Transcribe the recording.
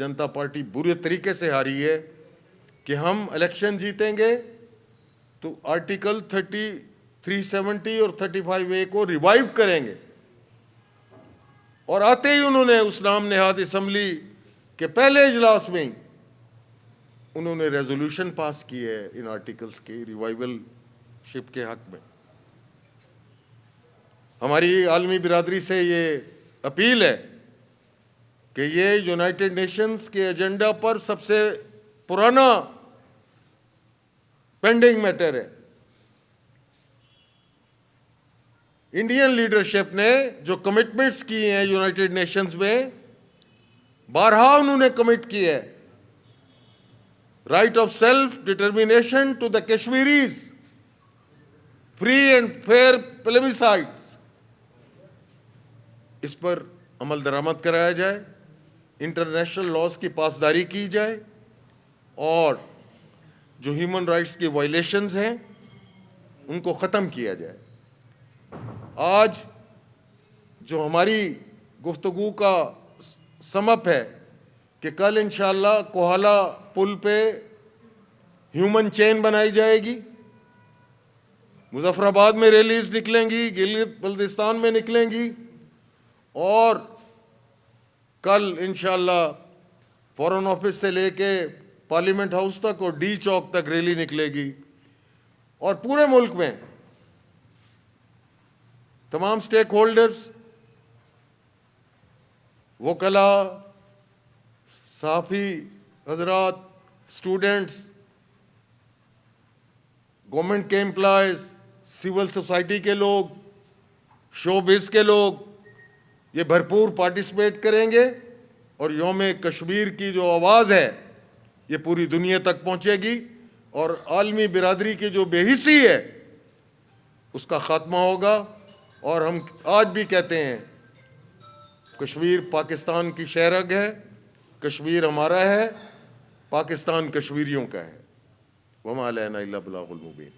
جنتا party برے طریقے سے ہاری ہے کہ ہم الیکشن جیتیں گے تو آرٹیکل 370 اور 35A کو ریوائیو کریں گے، اور آتے ہی انہوں نے اس نام نہاد اسمبلی کے پہلے اجلاس میں ہی انہوں نے ریزولوشن پاس کی ہے ان آرٹیکلز کی ریوائیول شپ کے حق میں۔ ہماری عالمی برادری سے یہ اپیل ہے کہ یہ یونائٹڈ نیشنز کے ایجنڈا پر سب سے پرانا پینڈنگ میٹر ہے۔ انڈین لیڈرشپ نے جو کمٹمنٹس کی ہیں یونائٹڈ نیشنز میں، بارہا انہوں نے کمٹ کی ہے، right of self determination to the Kashmiris, free and fair plebiscite, اس پر عمل درآمد کرایا جائے، انٹرنیشنل لاز کی پاسداری کی جائے، اور جو ہیومن رائٹس کی وائلیشنز ہیں ان کو ختم کیا جائے۔ آج جو ہماری گفتگو کا سم اپ ہے کہ کل انشاءاللہ کوہالہ پل پہ ہیومن چین بنائی جائے گی، مظفر آباد میں ریلیز نکلیں گی، گلگت بلتستان میں نکلیں گی، اور کل انشاءاللہ فورن آفس سے لے کے پارلیمنٹ ہاؤس تک اور ڈی چوک تک ریلی نکلے گی، اور پورے ملک میں تمام سٹیک ہولڈرز، وکلاء، صحافی حضرات، اسٹوڈنٹس، گورنمنٹ کے امپلائیز، سول سوسائٹی کے لوگ، شو بز کے لوگ یہ بھرپور پارٹیسپیٹ کریں گے، اور یوم کشمیر کی جو آواز ہے یہ پوری دنیا تک پہنچے گی، اور عالمی برادری کی جو بے حسی ہے اس کا خاتمہ ہوگا۔ اور ہم آج بھی کہتے ہیں کشمیر پاکستان کی شہرگ ہے، کشمیر ہمارا ہے، پاکستان کشمیریوں کا ہے۔ وما علینا الا البلاغ المبین۔